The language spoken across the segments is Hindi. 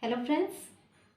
हेलो फ्रेंड्स,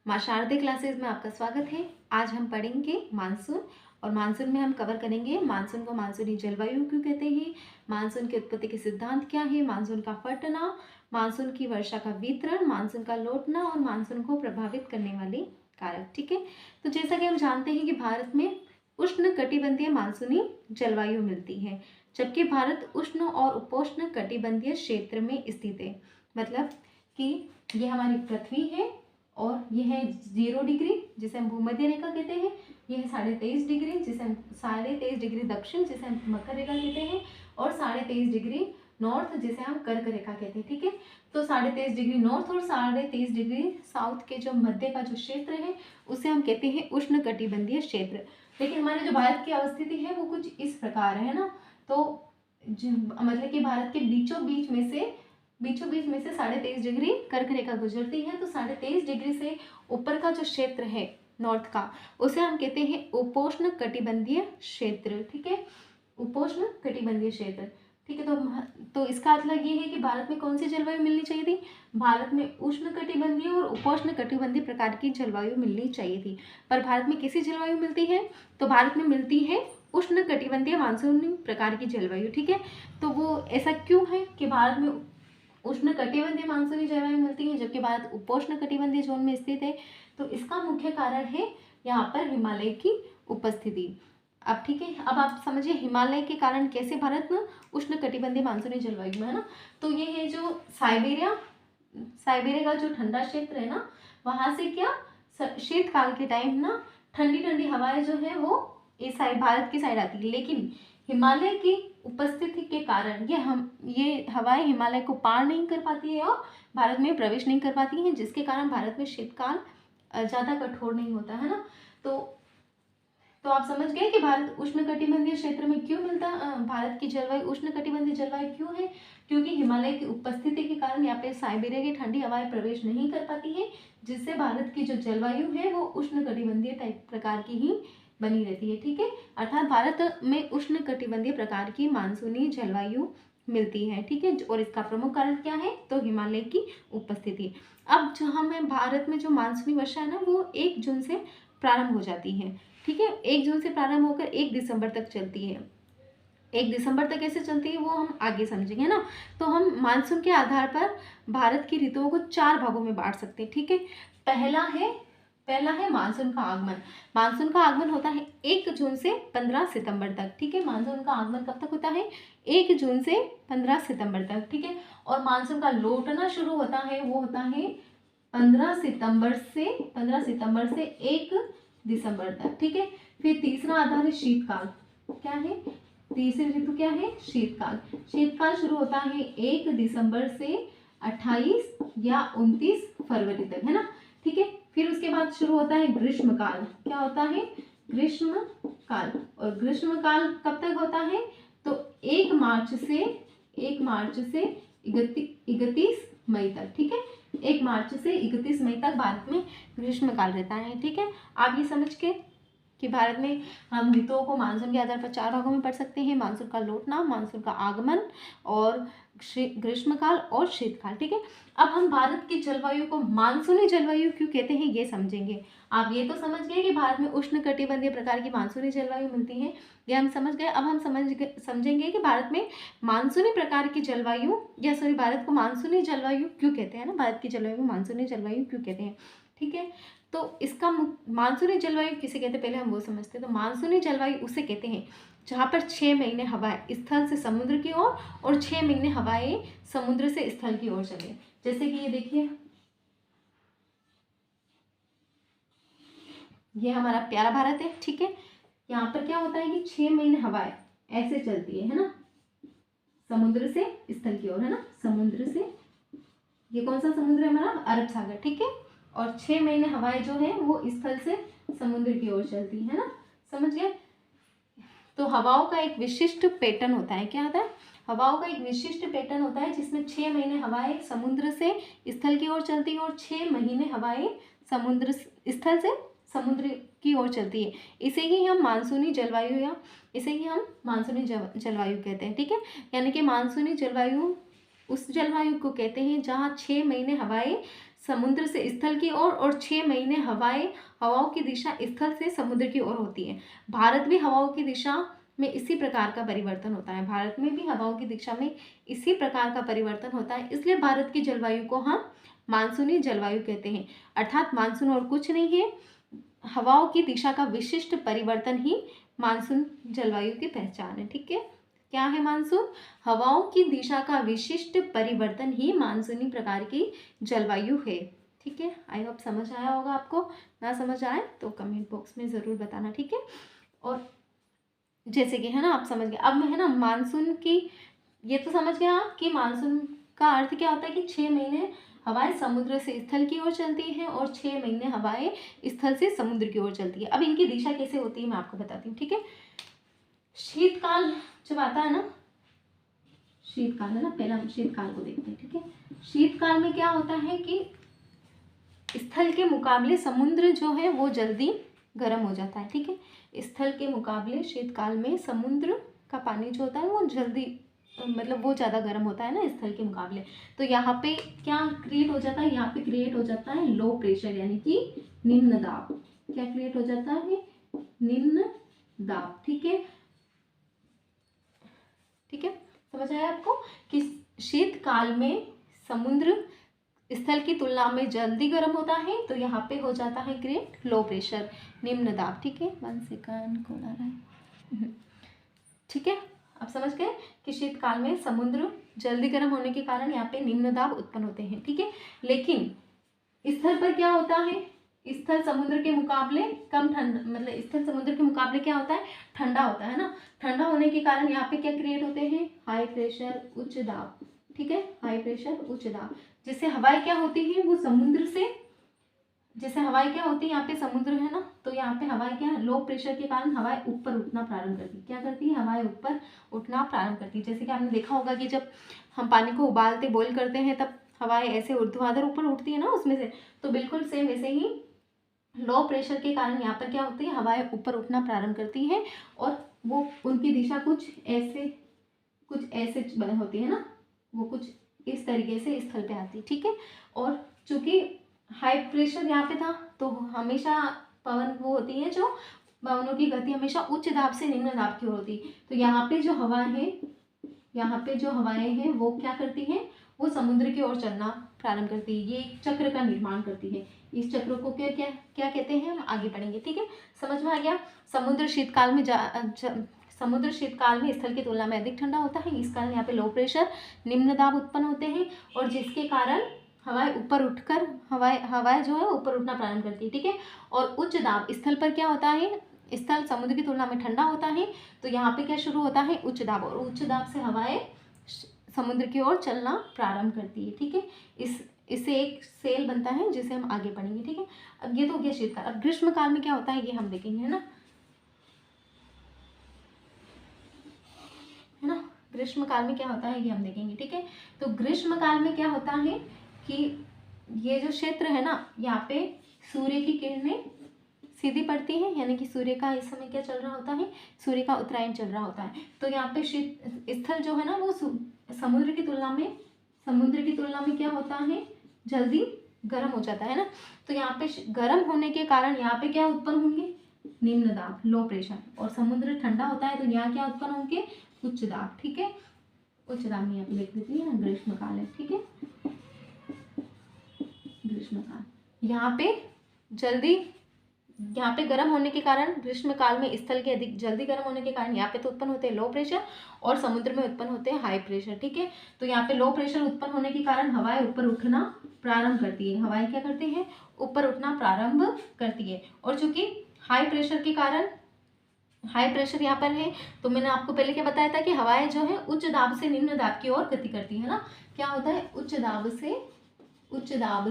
माँ शारदे क्लासेस में आपका स्वागत है। आज हम पढ़ेंगे मानसून और मानसून में हम कवर करेंगे मानसून को मानसूनी जलवायु क्यों कहते हैं, मानसून की उत्पत्ति के सिद्धांत क्या है, मानसून का फटना, मानसून की वर्षा का वितरण, मानसून का लौटना और मानसून को प्रभावित करने वाले कारक। ठीक है, तो जैसा कि हम जानते हैं कि भारत में उष्ण कटिबंधीय मानसूनी जलवायु मिलती है, जबकि भारत उष्ण और उपोष्ण कटिबंधीय क्षेत्र में स्थित है। मतलब कि ये हमारी पृथ्वी है और ये है 0 डिग्री जिसे हम भूमध्य रेखा कहते हैं, ये है 23.5 डिग्री जिसे हम 23.5 डिग्री दक्षिण जिसे हम मकर रेखा कहते हैं, और 23.5 डिग्री नॉर्थ जिसे हम कर्क रेखा कहते हैं। ठीक है, तो 23.5 डिग्री नॉर्थ और 23.5 डिग्री साउथ के जो मध्य का जो क्षेत्र है उसे हम कहते हैं उष्ण कटिबंधीय क्षेत्र। लेकिन हमारे जो भारत की अवस्थिति है वो कुछ इस प्रकार है ना, तो मतलब कि भारत के बीचों बीच में से 23.5 डिग्री कर्क रेखा गुजरती है, तो 23.5 डिग्री से ऊपर का जो क्षेत्र है नॉर्थ का उसे हम कहते हैं उपोष्ण कटिबंधीय क्षेत्र। ठीक है, उपोष्ण कटिबंधीय क्षेत्र। ठीक है, तो इसका मतलब ये है कि भारत में कौन सी जलवायु मिलनी चाहिए थी, भारत में उष्ण कटिबंधीय और उपोष्ण कटिबंधीय प्रकार की जलवायु मिलनी चाहिए थी। पर भारत में कैसी जलवायु मिलती है, तो भारत में मिलती है उष्ण कटिबंधीय मानसूनी प्रकार की जलवायु। ठीक है, तो वो ऐसा क्यों है कि भारत में उष्ण कटिबंधीय मानसूनी जलवायु मिलती है जबकि भारत उपोष्ण कटिबंधीय जोन में स्थित है, तो इसका मुख्य कारण है यहाँ पर हिमालय की उपस्थिति। अब ठीक है, अब आप समझिए हिमालय के कारण कैसे भारत में उष्ण कटिबंधीय मानसूनी जलवायु में है ना, तो ये है जो साइबेरिया का जो ठंडा क्षेत्र है ना, वहां से क्या शीतकाल के टाइम ना ठंडी ठंडी हवाएं जो है वो इस साइड भारत की साइड आती है, लेकिन हिमालय की उपस्थिति के कारण ये हवाएं हिमालय को पार नहीं कर पाती है और भारत में प्रवेश नहीं कर पाती हैं, जिसके कारण भारत में शीतकाल ज़्यादा कठोर नहीं होता है ना। तो आप समझ गए कि भारत उष्ण कटिबंधीय क्षेत्र में क्यों मिलता, भारत की जलवायु उष्ण कटिबंधीय जलवायु क्यों है, क्योंकि हिमालय की उपस्थिति के कारण यहाँ पे साइबेरिया की ठंडी हवाएं प्रवेश नहीं कर पाती है, जिससे भारत की जो जलवायु है वो उष्ण कटिबंधीय टाइप प्रकार की ही बनी रहती है। ठीक है, अर्थात भारत में उष्ण कटिबंधीय प्रकार की मानसूनी जलवायु मिलती है। ठीक है, और इसका प्रमुख कारण क्या है, तो हिमालय की उपस्थिति। अब जो हमें भारत में जो मानसूनी वर्षा है ना वो 1 जून से प्रारंभ हो जाती है। ठीक है, 1 जून से प्रारंभ होकर 1 दिसंबर तक चलती है। 1 दिसंबर तक कैसे चलती है वो हम आगे समझेंगे ना। तो हम मानसून के आधार पर भारत की ऋतुओं को 4 भागों में बांट सकते हैं। ठीक है, पहला है मानसून का आगमन। मानसून का आगमन होता है 1 जून से 15 सितंबर तक। ठीक है, मानसून का आगमन कब तक होता है, 1 जून से 15 सितंबर तक। ठीक है, और मानसून का लौटना शुरू होता है वो होता है 15 सितंबर से 1 दिसंबर तक। ठीक है, फिर तीसरा आधार है शीतकाल। क्या है तीसरी ऋतु, क्या है शीतकाल। शीतकाल शुरू होता है 1 दिसंबर से 28 या 29 फरवरी तक है ना। ठीक है, फिर उसके बाद शुरू होता है ग्रीष्मकाल। क्या होता है, ग्रीष्मकाल। और ग्रीष्मकाल कब तक होता है, तो 1 मार्च से 31 मई तक। ठीक है, 1 मार्च से 31 मई तक भारत में ग्रीष्मकाल रहता है। ठीक है, आप ये समझ के कि भारत में हम ऋतुओं को मानसून के आधार पर 4 भागों में पढ़ सकते हैं, मानसून का लौटना, मानसून का आगमन और ग्रीष्मकाल और शीतकाल। ठीक है, अब हम भारत की जलवायु को मानसूनी जलवायु क्यों कहते हैं ये समझेंगे। आप ये तो समझ गए कि भारत में उष्ण कटिबंधीय प्रकार की मानसूनी जलवायु मिलती है, ये हम समझ गए। अब हम समझेंगे कि भारत में मानसूनी प्रकार की जलवायु या सॉरी भारत को मानसूनी जलवायु क्यों कहते हैं ना, भारत की जलवायु को मानसूनी जलवायु क्यों कहते हैं। ठीक है, तो इसका मानसूनी जलवायु किसे कहते हैं पहले हम वो समझते हैं। तो मानसूनी जलवायु उसे कहते हैं जहाँ पर 6 महीने हवाएं स्थल से समुद्र की ओर और 6 महीने हवाएं समुद्र से स्थल की ओर चले। जैसे कि ये देखिए, ये हमारा प्यारा भारत है। ठीक है, यहाँ पर क्या होता है कि 6 महीने हवाएं ऐसे चलती है ना, समुद्र से स्थल की ओर है ना, समुद्र से, ये कौन सा समुद्र है हमारा, अरब सागर। ठीक है, और 6 महीने हवाएं जो है वो स्थल से समुद्र की ओर चलती है ना, समझ गए। तो हवाओं का एक विशिष्ट पैटर्न होता है, क्या होता है, हवाओं का एक विशिष्ट पैटर्न होता है जिसमें 6 महीने हवाएं समुद्र से स्थल की ओर चलती है और 6 महीने हवाएं स्थल से समुद्र की ओर चलती है। इसे ही हम मानसूनी जलवायु कहते हैं। ठीक है, यानी कि मानसूनी जलवायु उस जलवायु को कहते हैं जहाँ 6 महीने हवाएं समुद्र से स्थल की ओर और 6 महीने हवाओं की दिशा स्थल से समुद्र की ओर होती है। भारत भी हवाओं की दिशा में इसी प्रकार का परिवर्तन होता है। भारत में भी हवाओं की दिशा में इसी प्रकार का परिवर्तन होता है, इसलिए भारत की जलवायु को हम मानसूनी जलवायु कहते हैं। अर्थात मानसून और कुछ नहीं है, हवाओं की दिशा का विशिष्ट परिवर्तन ही मानसून जलवायु की पहचान है। ठीक है, क्या है मानसून? हवाओं की दिशा का विशिष्ट परिवर्तन ही मानसूनी प्रकार की जलवायु है। ठीक है, आई होप समझ आया होगा आपको। ना समझ आए तो कमेंट बॉक्स में ज़रूर बताना। ठीक है, और जैसे कि है ना आप समझ गए। अब मैं है ना मानसून की, ये तो समझ गया आप कि मानसून का अर्थ क्या होता है कि 6 महीने हवाएं समुद्र से स्थल की ओर चलती हैं और 6 महीने हवाएं स्थल से समुद्र की ओर चलती है। अब इनकी दिशा कैसे होती है मैं आपको बताती हूँ। ठीक है, शीतकाल जब आता है ना, शीतकाल है ना, पहला हम शीतकाल को देखते हैं। ठीक है, शीतकाल में क्या होता है कि स्थल के मुकाबले समुद्र जो है वो जल्दी गर्म हो जाता है। ठीक है, स्थल के मुकाबले शीतकाल में समुद्र का पानी जो होता है वो जल्दी, मतलब वो ज़्यादा गर्म होता है ना स्थल के मुकाबले। तो यहाँ पे क्या क्रिएट हो जाता है, यहाँ पे क्रिएट हो जाता है लो प्रेशर, यानी कि निम्न दाब। क्या क्रिएट हो जाता है? निम्न दाब। ठीक है, ठीक है, समझ आया आपको कि शीतकाल में समुद्र स्थल की तुलना में जल्दी गर्म होता है, तो यहाँ पे हो जाता है क्रिएट लो प्रेशर, निम्न दाब। ठीक है, 1 सेकंड कौन आ रहा है। ठीक है, आप समझ गए कि शीतकाल में समुद्र जल्दी गर्म होने के कारण यहाँ पे निम्न दाब उत्पन्न होते हैं। ठीक है, लेकिन स्थल पर क्या होता है, स्थल समुद्र के मुकाबले कम ठंडा, मतलब स्थल समुद्र के मुकाबले क्या होता है, ठंडा होता है ना। ठंडा होने के कारण यहाँ पे क्या क्रिएट होते हैं, हाई प्रेशर उच्च दाब। ठीक है, हाई प्रेशर उच्च दाब, जिससे हवाएं क्या होती है वो समुद्र से, जैसे हवाएं क्या होती है, यहाँ पे समुद्र है ना, तो यहाँ पे हवाएं क्या, लो प्रेशर के कारण हवाएं ऊपर उठना प्रारंभ करती है। क्या करती है, हवाएं ऊपर उठना प्रारंभ करती है। जैसे कि आपने देखा होगा कि जब हम पानी को उबालते बॉईल करते हैं तब हवाएं ऐसे ऊर्ध्वाधर ऊपर उठती है ना उसमें से, तो बिल्कुल सेम वैसे ही लो प्रेशर के कारण यहाँ पर क्या होती है, हवाएं ऊपर उठना प्रारंभ करती हैं और वो उनकी दिशा कुछ ऐसे होती है ना, वो कुछ इस तरीके से स्थल पे आती है। ठीक है, और चूंकि हाई प्रेशर यहाँ पे था तो हमेशा पवन वो होती है, जो पवनों की गति हमेशा उच्च दाब से निम्न दाब की ओर होती है। तो यहाँ पे जो हवाएं हैं, यहाँ पे जो हवाएं हैं वो क्या करती हैं, वो समुद्र की ओर चलना प्रारंभ करती है। ये एक चक्र का निर्माण करती है। इस चक्र को क्या क्या क्या कहते हैं, हम आगे पढ़ेंगे। ठीक है, समझ में आ गया। समुद्र शीतकाल में स्थल की तुलना में अधिक ठंडा होता है, इस कारण यहाँ पे लो प्रेशर निम्न दाब उत्पन्न होते हैं और जिसके कारण हवाएं ऊपर उठकर हवाएं जो है ऊपर उठना प्रारंभ करती है। ठीक है, और उच्च दाब स्थल पर क्या होता है, स्थल समुद्र की तुलना में ठंडा होता है, तो यहाँ पे क्या शुरू होता है, उच्च दाब, और उच्च दाब से हवाएं समुद्र की ओर चलना प्रारंभ करती है। ठीक है, इससे एक सेल बनता है जिसे हम आगे पढ़ेंगे। ठीक है, अब ये तो हो गया शीतकाल। अब ग्रीष्म काल में क्या होता है ये हम देखेंगे, है ना, ग्रीष्म काल में क्या होता है ये हम देखेंगे। ठीक है, तो ग्रीष्म काल में क्या होता है कि ये जो क्षेत्र है ना, यहाँ पे सूर्य की किरणें सीधी पड़ती हैं, यानी कि सूर्य का इस समय क्या चल रहा होता है, सूर्य का उत्तरायण चल रहा होता है। तो यहाँ पे स्थल जो है ना वो समुद्र की तुलना में क्या होता है, जल्दी गर्म हो जाता है ना। तो यहाँ पे गर्म होने के कारण यहाँ पे क्या उत्पन्न होंगे, निम्न दाब, लो प्रेशर, और समुद्र ठंडा होता है तो यहाँ क्या उत्पन्न होंगे, उच्च दाब। ठीक है, उच्च दाब में यहाँ पे लिख देती है ना, ग्रीष्म काल है। ठीक है, ग्रीष्म काल यहाँ पे गर्म होने के कारण, ग्रीष्म काल में स्थल के अधिक जल्दी गर्म होने के कारण यहाँ पे तो उत्पन्न होते हैं लो प्रेशर और समुद्र में उत्पन्न होते हैं हाई प्रेशर। ठीक है, तो यहाँ पे लो प्रेशर उत्पन्न होने के कारण हवाएं ऊपर उठना प्रारंभ करती है, हवाएं क्या करती हैं, ऊपर उठना प्रारंभ करती है। और चूंकि हाई प्रेशर यहाँ पर है, तो मैंने आपको पहले क्या बताया था कि हवाएं जो है उच्च दाब से निम्न दाब की ओर गति करती है ना। क्या होता है, उच्च दाब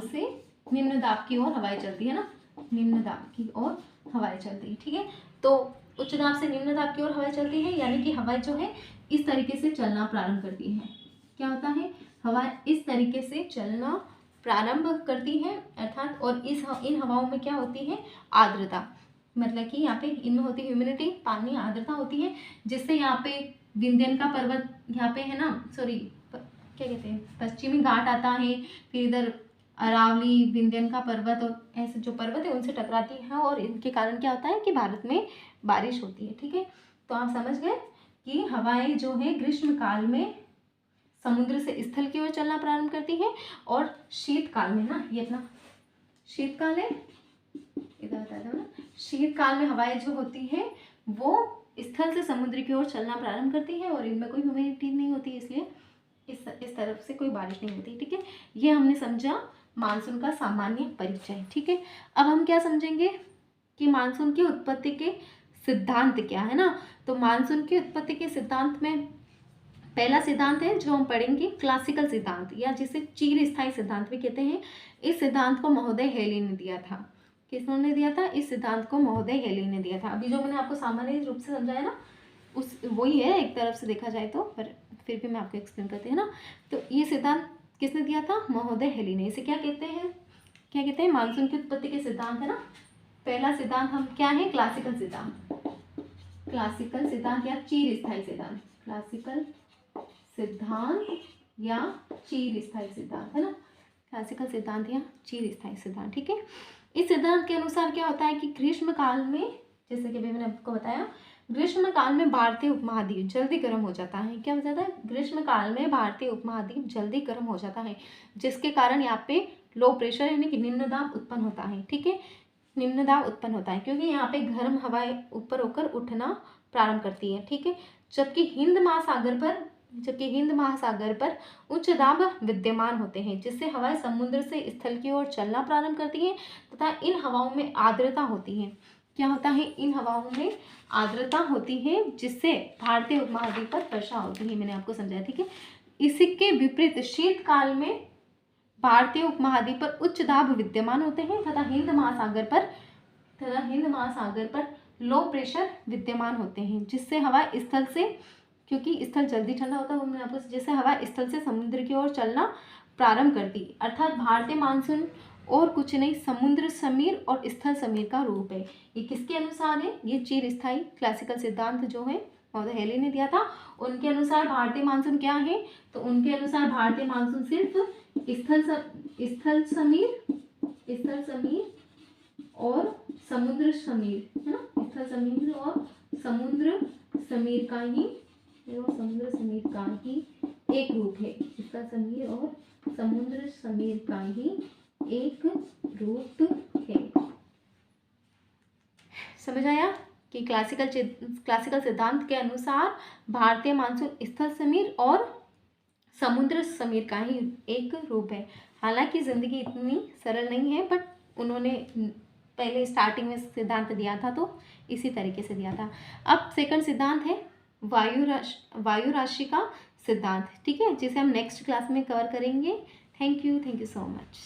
से निम्न दाब की ओर हवाएं चलती है ना, निम्न दाब की ओर हवाएं चलती है। ठीक है, तो उच्च दाब से निम्न दाब की ओर हवाएं चलती है, यानी कि हवाएं जो है इस तरीके से चलना प्रारंभ करती हैं। क्या होता है, हवाएं इस तरीके से चलना प्रारंभ करती हैं, अर्थात, और इन हवाओं में क्या होती है, आर्द्रता, मतलब कि यहाँ पे इनमें होती है ह्यूमिडिटी, पानी, आर्द्रता होती है, जिससे यहाँ पे विंध्यन का पर्वत यहाँ पे है ना, क्या कहते हैं, पश्चिमी घाट आता है, फिर इधर अरावली, विंध्यन का पर्वत और ऐसे जो पर्वत है उनसे टकराती हैं और इनके कारण क्या होता है कि भारत में बारिश होती है। ठीक है, तो आप समझ गए कि हवाएं जो है ग्रीष्म काल में समुद्र से स्थल की ओर चलना प्रारंभ करती हैं और शीतकाल में ना, ये अपना शीतकाल है, इधर बता दो ना, शीतकाल में हवाएं जो होती हैं वो स्थल से समुद्र की ओर चलना प्रारंभ करती है और इनमें कोई ह्यूमिडिटी नहीं होती, इसलिए इस तरफ से कोई बारिश नहीं होती। ठीक है, ये हमने समझा मानसून का सामान्य परिचय। ठीक है, अब हम क्या समझेंगे कि मानसून की उत्पत्ति के सिद्धांत क्या है ना। तो मानसून की उत्पत्ति के सिद्धांत में पहला सिद्धांत है जो हम पढ़ेंगे क्लासिकल सिद्धांत, या जिसे चिर स्थायी सिद्धांत भी कहते हैं। इस सिद्धांत को महोदय हेली ने दिया था। किसने दिया था? इस सिद्धांत को महोदय हेली ने दिया था। अभी जो मैंने आपको सामान्य रूप से समझाया ना, उस वही है एक तरफ से देखा जाए तो, पर फिर भी मैं आपको एक्सप्लेन करती हूँ ना। तो ये सिद्धांत किसने दिया था? महोदय हेली ने। इसे क्या कहते हैं? क्या कहते हैं? मानसून की उत्पत्ति के सिद्धांत है ना। पहला सिद्धांत हम क्या है? क्लासिकल सिद्धांत। क्लासिकल सिद्धांत या चिर स्थायी सिद्धांत। क्लासिकल सिद्धांत या चिर स्थायी सिद्धांत है ना। क्लासिकल सिद्धांत या चिर स्थायी सिद्धांत। ठीक है, इस सिद्धांत के अनुसार क्या होता है कि ग्रीष्म काल में, जैसे कि अभी मैंने आपको बताया, ग्रीष्म काल में भारतीय उपमहाद्वीप जल्दी गर्म हो जाता है। क्या हो जाता है? ग्रीष्म काल में भारतीय उपमहाद्वीप जल्दी गर्म हो जाता है, जिसके कारण यहाँ पे लो प्रेशर यानी कि निम्न दाब उत्पन्न होता है। ठीक है, निम्न दाब उत्पन्न होता है क्योंकि यहाँ पे गर्म हवाएं ऊपर होकर उठना प्रारंभ करती है। ठीक है, जबकि हिंद महासागर पर उच्च दाब विद्यमान होते हैं, जिससे हवाएं समुद्र से स्थल की ओर चलना प्रारंभ करती हैं तथा इन हवाओं में आर्द्रता होती है। क्या होता है? इन हवाओं में आर्द्रता होती है, जिससे भारतीय उपमहाद्वीप पर वर्षा होती है। मैंने आपको समझाया। ठीक है, इसके विपरीत शीतकाल में भारतीय उपमहाद्वीप पर उच्च दाब विद्यमान होते हैं तथा हिंद महासागर पर लो प्रेशर विद्यमान होते हैं, जिससे हवा स्थल से, क्योंकि स्थल जल्दी ठंडा होता है, आपको जैसे हवा स्थल से समुद्र की ओर चलना प्रारंभ करती, अर्थात भारतीय मानसून और कुछ नहीं, समुद्र समीर और स्थल समीर का रूप है। ये किसके अनुसार है? ये चिर स्थायी क्लासिकल सिद्धांत जो है महोदय हेली ने दिया था। उनके अनुसार भारतीय मानसून क्या है? तो उनके अनुसार भारतीय मानसून सिर्फ स्थल समीर और समुद्र समीर है ना, स्थल समीर और समुद्र समीर का ही एक रूप है। स्थल समीर और समुद्र समीर का ही एक रूप है। समझ आया कि क्लासिकल सिद्धांत के अनुसार भारतीय मानसून स्थल समीर और समुद्र समीर का ही एक रूप है। हालांकि जिंदगी इतनी सरल नहीं है, बट उन्होंने पहले स्टार्टिंग में सिद्धांत दिया था तो इसी तरीके से दिया था। अब सेकंड सिद्धांत है वायु राशि का सिद्धांत। ठीक है, जिसे हम नेक्स्ट क्लास में कवर करेंगे। Thank you so much.